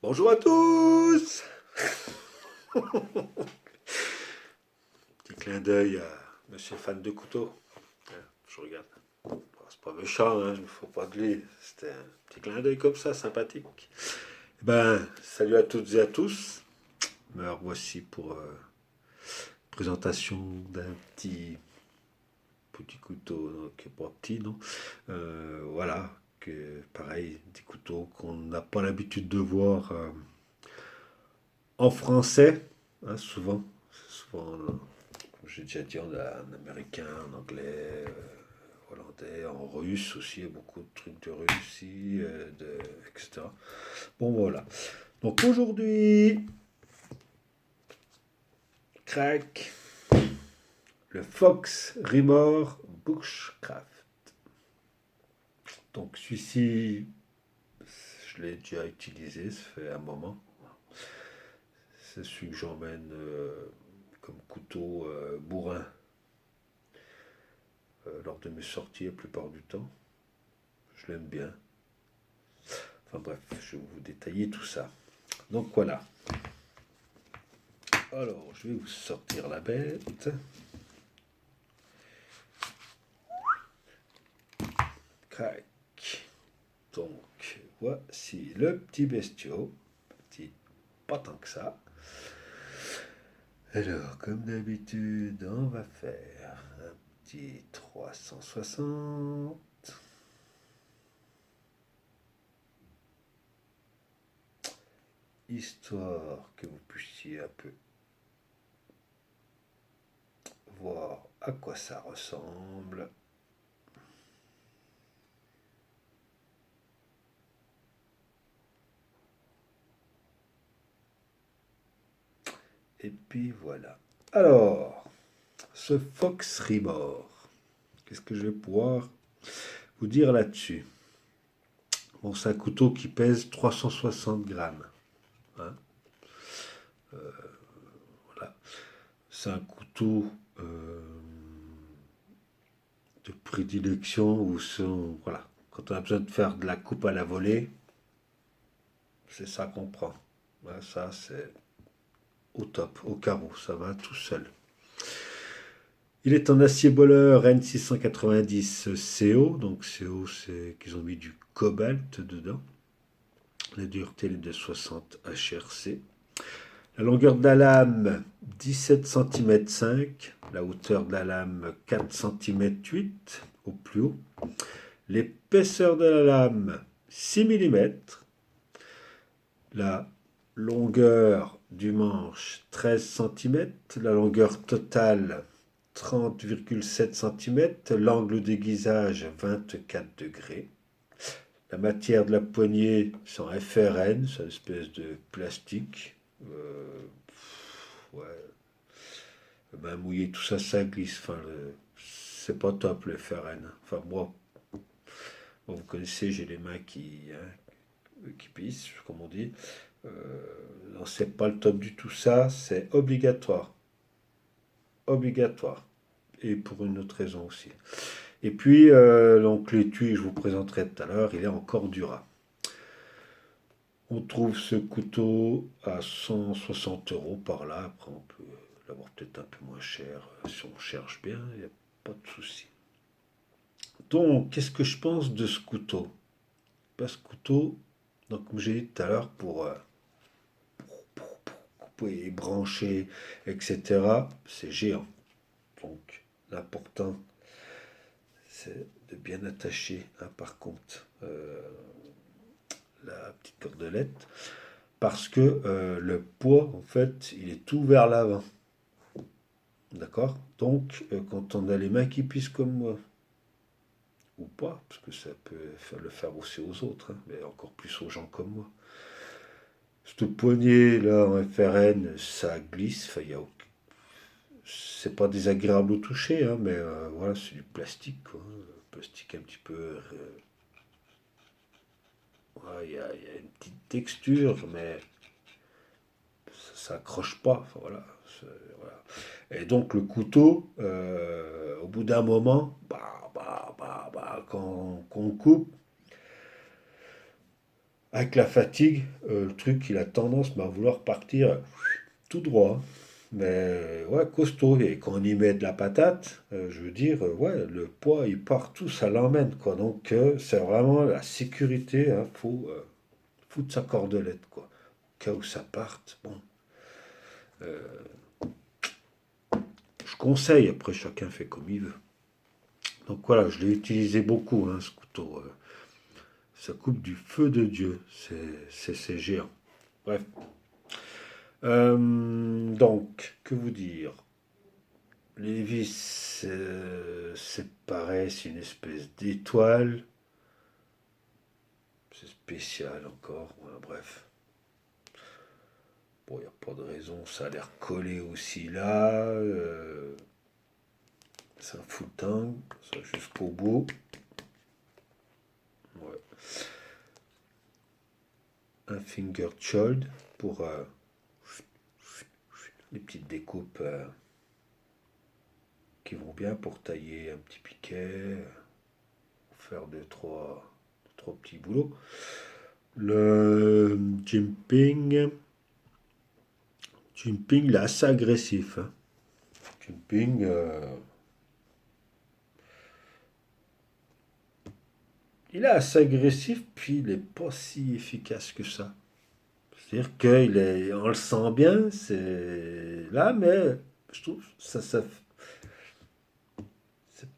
Bonjour à tous. Petit clin d'œil à monsieur fan de couteau. Je regarde. Bon, c'est pas méchant, hein, il ne faut pas de lui. C'était un petit clin d'œil comme ça, sympathique. Salut à toutes et à tous. Me revoici pour présentation d'un petit couteau, qui n'est pas petit, non. Voilà, que pareil, des couteaux qu'on n'a pas l'habitude de voir en français, hein, souvent. Souvent, comme j'ai déjà dit, on a en américain, en anglais, hollandais, en russe aussi, il y a beaucoup de trucs de Russie, etc. Bon, voilà. Donc aujourd'hui, crack, le Fox Rimor Bushcraft. Donc celui-ci, je l'ai déjà utilisé, ça fait un moment. C'est celui que j'emmène comme couteau bourrin lors de mes sorties la plupart du temps. Je l'aime bien. Enfin bref, je vais vous détailler tout ça. Donc voilà. Alors, je vais vous sortir la bête. Crac. Donc, voici le petit bestiau. Petit, pas tant que ça. Alors, comme d'habitude, on va faire un petit 360. Histoire que vous puissiez un peu voir à quoi ça ressemble. Et puis voilà. Alors, ce Fox Rimor, qu'est-ce que je vais pouvoir vous dire là-dessus? Bon, c'est un couteau qui pèse 360 grammes. Hein. Voilà. C'est un couteau de prédilection où voilà, quand on a besoin de faire de la coupe à la volée, c'est ça qu'on prend. Voilà, ça, c'est au top, au carreau, ça va tout seul. Il est en acier boleur N690 CO, donc CO c'est qu'ils ont mis du cobalt dedans. La dureté est de 60 HRC. La longueur de la lame 17 cm 5, la hauteur de la lame 4 cm 8 au plus haut. L'épaisseur de la lame 6 mm, la longueur du manche 13 cm, la longueur totale 30,7 cm, l'angle d'aiguisage 24 degrés. La matière de la poignée, c'est en FRN, c'est une espèce de plastique. Ouais, main mouillée, tout ça, ça glisse. Enfin, c'est pas top le FRN. Enfin, moi, bon, vous connaissez, j'ai les mains qui pissent, comme on dit. Non, c'est pas le top du tout. Ça, c'est obligatoire. Obligatoire. Et pour une autre raison aussi. Et puis, donc l'étui que je vous présenterai tout à l'heure, il est en cordura. On trouve ce couteau à 160 euros par là. Après, on peut l'avoir peut-être un peu moins cher si on cherche bien. Il n'y a pas de souci. Donc, qu'est-ce que je pense de ce couteau? Ce couteau, donc, comme j'ai dit tout à l'heure, pour couper, brancher, etc., c'est géant. Donc, l'important, c'est de bien attacher, hein, par contre, la petite cordelette, parce que le poids, en fait, il est tout vers l'avant. D'accord. Donc, quand on a les mains qui pissent comme moi, ou pas, parce que ça peut le faire aussi aux autres, hein, mais encore plus aux gens comme moi. Cette poignée là en FRN, ça glisse, enfin, c'est pas désagréable au toucher, hein, mais voilà, c'est du plastique, quoi. Plastique un petit peu. Ouais, il y a une petite texture, mais ça accroche pas. Enfin, voilà, voilà. Et donc le couteau, au bout d'un moment, quand on coupe, avec la fatigue, le truc, il a tendance à vouloir partir tout droit. Mais ouais, costaud. Et quand on y met de la patate, je veux dire, ouais, le poids, il part tout, ça l'emmène, quoi. Donc, c'est vraiment la sécurité, hein, faut foutre sa cordelette, quoi. Au cas où ça parte, bon. Je conseille, après, chacun fait comme il veut. Donc voilà, je l'ai utilisé beaucoup, hein, ce couteau. Ça coupe du feu de Dieu, c'est géant. Bref. Donc, que vous dire? Les vis, c'est pareil, c'est une espèce d'étoile. C'est spécial encore, ouais, bref. Bon, il n'y a pas de raison, ça a l'air collé aussi là. C'est un footing, ça jusqu'au bout. Ouais. Un finger child pour les petites découpes qui vont bien pour tailler un petit piquet, faire deux, trois petits boulots. Le Jimping, il est assez agressif, hein. Jimping, il est assez agressif, puis il n'est pas si efficace que ça. C'est-à-dire on le sent bien, c'est là, mais je trouve ça c'est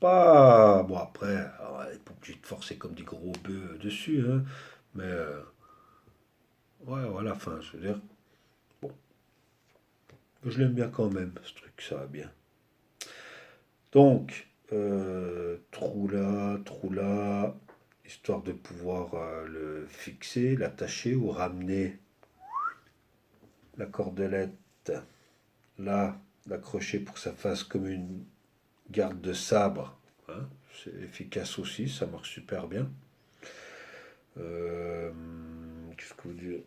pas. Bon, après, alors, il n'est pas obligé de forcer comme des gros bœufs dessus, hein, mais ouais, voilà, enfin, je veux dire, bon, je l'aime bien quand même, ce truc, ça va bien. Donc, trou là, histoire de pouvoir le fixer, l'attacher ou ramener la cordelette là, l'accrocher pour que ça fasse comme une garde de sabre, hein. C'est efficace aussi, ça marche super bien. Euh, Qu'est-ce que vous dire?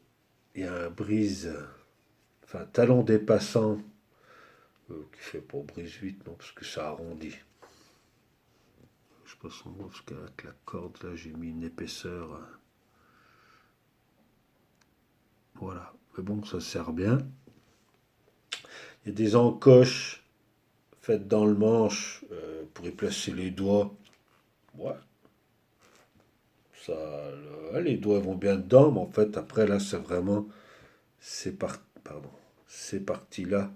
Il y a un brise, enfin talon dépassant, qui fait pour brise 8, non, parce que ça arrondit. Je sais pas son nom, parce qu'avec la corde, là, j'ai mis une épaisseur. Voilà. Mais bon, ça sert bien. Il y a des encoches faites dans le manche pour y placer les doigts. Ouais, ça, les doigts vont bien dedans, mais en fait, après, là, c'est vraiment pardon, ces parties-là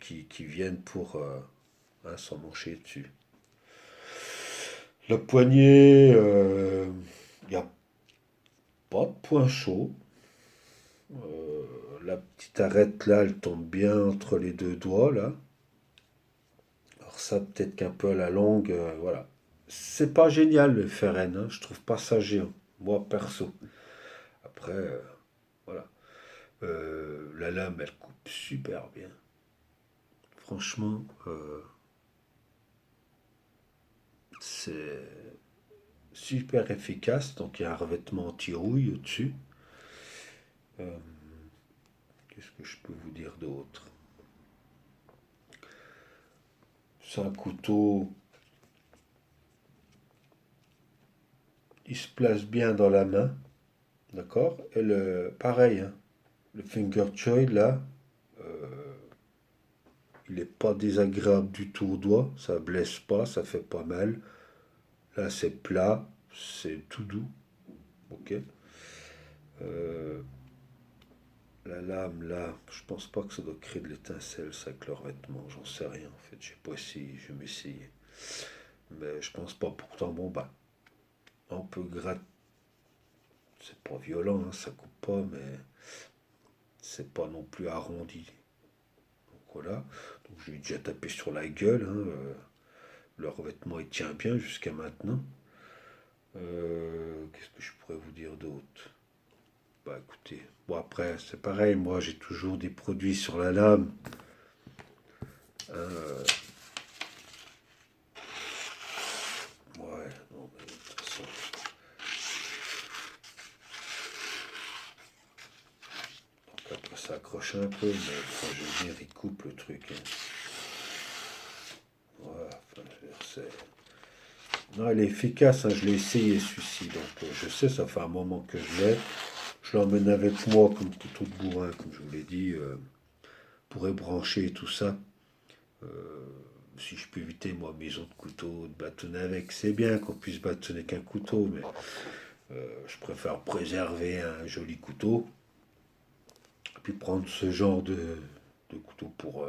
qui viennent pour hein, s'emmancher dessus. Le poignet, il n'y a pas de point chaud. La petite arête là, elle tombe bien entre les deux doigts là. Alors ça, peut-être qu'un peu à la longue, voilà. C'est pas génial le FRN, hein, je trouve pas ça géant, moi perso. Après, voilà. La lame, elle coupe super bien. Franchement, c'est super efficace. Donc il y a un revêtement anti-rouille au-dessus. Euh, Qu'est-ce que je peux vous dire d'autre? C'est un couteau, il se place bien dans la main, d'accord? Et pareil, hein, le finger choil là, il n'est pas désagréable du tout au doigt, ça blesse pas, ça fait pas mal. Là c'est plat, c'est tout doux, ok? Euh, la lame là, je pense pas que ça doit créer de l'étincelle, ça avec leur vêtement, j'en sais rien en fait, j'ai pas essayé, je vais m'essayer. Mais je pense pas, pourtant bon bah, on peut gratter, c'est pas violent, hein, ça coupe pas, mais c'est pas non plus arrondi. Donc voilà, donc je lui ai déjà tapé sur la gueule, hein, le revêtement il tient bien jusqu'à maintenant. Qu'est-ce que je pourrais vous dire d'autre? Bah écoutez, bon après c'est pareil, moi j'ai toujours des produits sur la lame. Euh, ouais, non mais de toute façon, donc après ça accroche un peu, mais enfin, je veux dire, il coupe le truc, hein. Ouais, enfin, je veux dire, Non, il est efficace, hein, je l'ai essayé celui-ci, donc je sais, ça fait un moment que je l'ai. Je l'emmène avec moi comme couteau de bourrin, comme je vous l'ai dit, pour ébrancher et tout ça. Euh, Si je peux éviter, moi, mes autres couteaux, de bâtonner avec, c'est bien qu'on puisse bâtonner qu'un couteau, mais je préfère préserver un joli couteau, et puis prendre ce genre de couteau pour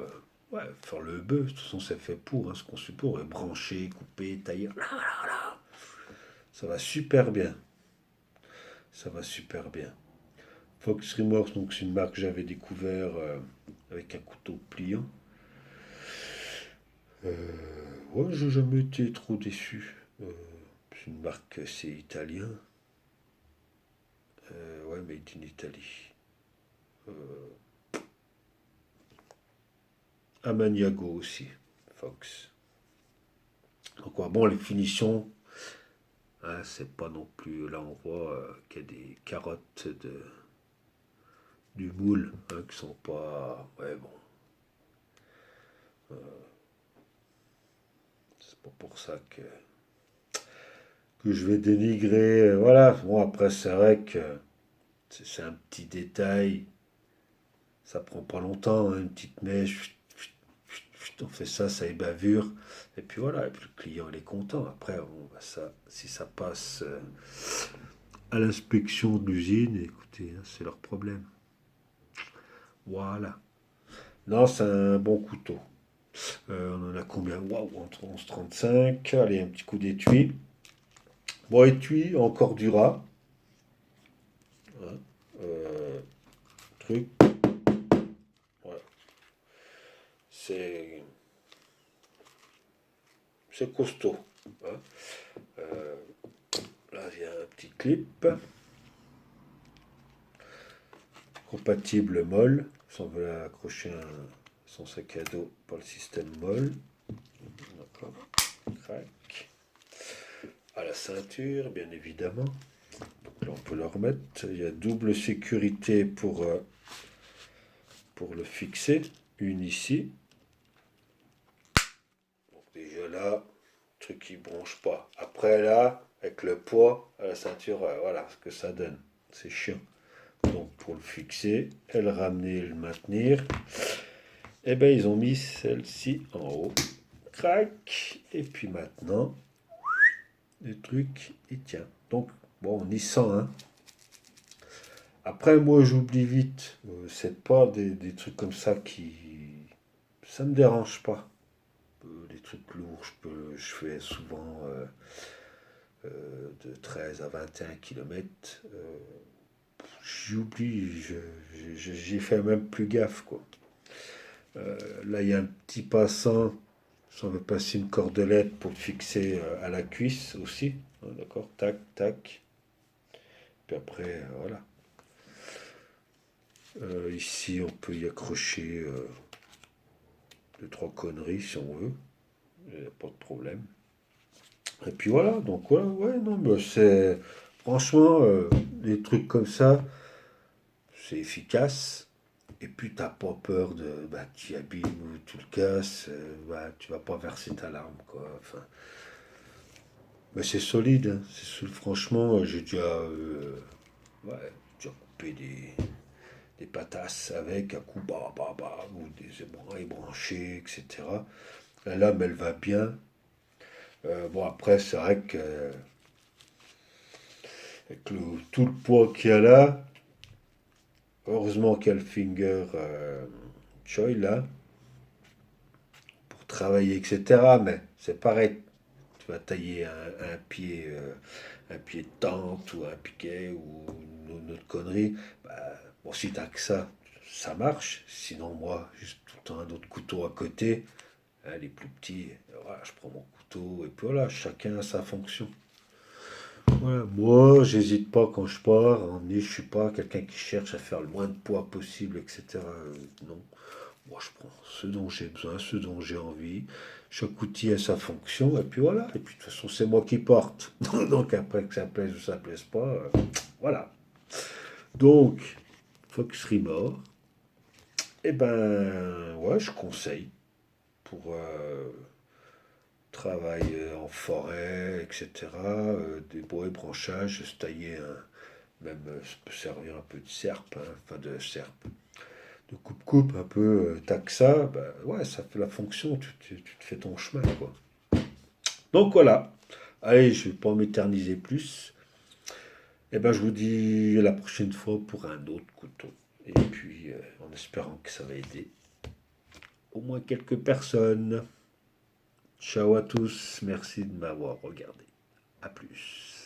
ouais, faire le bœuf. De toute façon, c'est fait pour, hein, ce qu'on suit pour, et brancher, couper, tailler. Ça va super bien. Ça va super bien. Fox Remorse, donc c'est une marque que j'avais découvert avec un couteau pliant. Ouais, j'ai jamais été trop déçu. C'est une marque, c'est italien. Ouais, made in Italy. À Maniago aussi, Fox. Donc, ouais, bon, les finitions, hein, c'est pas non plus. Là, on voit qu'il y a des carottes du moule hein, qui sont pas. Ouais, bon, c'est pas pour ça que je vais dénigrer. Voilà, bon, après, c'est vrai que c'est un petit détail. Ça prend pas longtemps, hein, une petite mèche. On fait ça, ça ébavure. Et puis voilà, et puis le client il est content. Après, bon, bah ça, si ça passe à l'inspection de l'usine, écoutez, hein, c'est leur problème. Voilà. Non, c'est un bon couteau. On en a combien? Waouh, entre 11,35. Allez, un petit coup d'étui. Bon, étui, encore du rat. Hein. Euh, truc. Ouais. C'est c'est costaud. Hein. Euh, Là, il y a un petit clip. Compatible molle. Si on veut accrocher son sac à dos par le système molle. D'accord. Crac. À la ceinture, bien évidemment. Là, on peut le remettre. Il y a double sécurité pour le fixer. Une ici. Donc déjà là, le truc qui bronche pas. Après là, avec le poids à la ceinture, voilà ce que ça donne. C'est chiant. Donc pour le fixer et le ramener et le maintenir, eh ben ils ont mis celle-ci en haut. Crac. Et puis maintenant, le truc, il tient. Donc, bon, on y sent, hein. Après, moi, j'oublie vite. C'est pas des trucs comme ça qui. Ça me dérange pas. Les trucs lourds, je fais souvent de 13 à 21 km. J'oublie, j'y fais même plus gaffe, quoi. Là, il y a un petit passant. Si on veut passer une cordelette pour le fixer à la cuisse aussi. Hein, d'accord. Tac, tac. Puis après, voilà. Ici, on peut y accrocher deux, trois conneries si on veut. Il n'y a pas de problème. Et puis voilà, donc ouais, ouais, non, mais c'est. Franchement, des trucs comme ça, c'est efficace. Et puis t'as pas peur de. Bah, tu abîmes ou tu le casses, bah, tu vas pas verser ta larme, quoi. Enfin, mais c'est solide, hein. Franchement, j'ai déjà. Ouais, j'ai déjà coupé des patasses avec un coup, ou des ébranlés branchés, etc. La lame, elle va bien. Bon, après, c'est vrai que avec tout le poids qu'il y a là, heureusement qu'il y a le finger choy là, pour travailler, etc. Mais c'est pareil, tu vas tailler un pied de tente ou un piquet ou une autre connerie. Bah, bon, si t'as que ça marche. Sinon, moi, juste tout le temps un autre couteau à côté. Hein, les plus petits, voilà, je prends mon couteau et puis voilà, chacun a sa fonction. Voilà, moi, j'hésite pas quand je pars. Je suis pas quelqu'un qui cherche à faire le moins de poids possible, etc. Non, moi, je prends ce dont j'ai besoin, ce dont j'ai envie. Chaque outil a sa fonction et puis voilà. Et puis de toute façon, c'est moi qui porte. Donc après que ça plaise ou ça plaise pas, voilà. Donc, Fox Remore, eh ben, ouais, je conseille pour travail en forêt, etc. Des beaux branchages, se tailler même ça peut servir un peu de serpe, hein, enfin de serpe, de coupe-coupe, un peu taxa, bah, ouais, ça fait la fonction, tu te fais ton chemin, quoi. Donc voilà, allez, je ne vais pas m'éterniser plus. Et ben je vous dis à la prochaine fois pour un autre couteau. Et puis, en espérant que ça va aider au moins quelques personnes. Ciao à tous, merci de m'avoir regardé. À plus.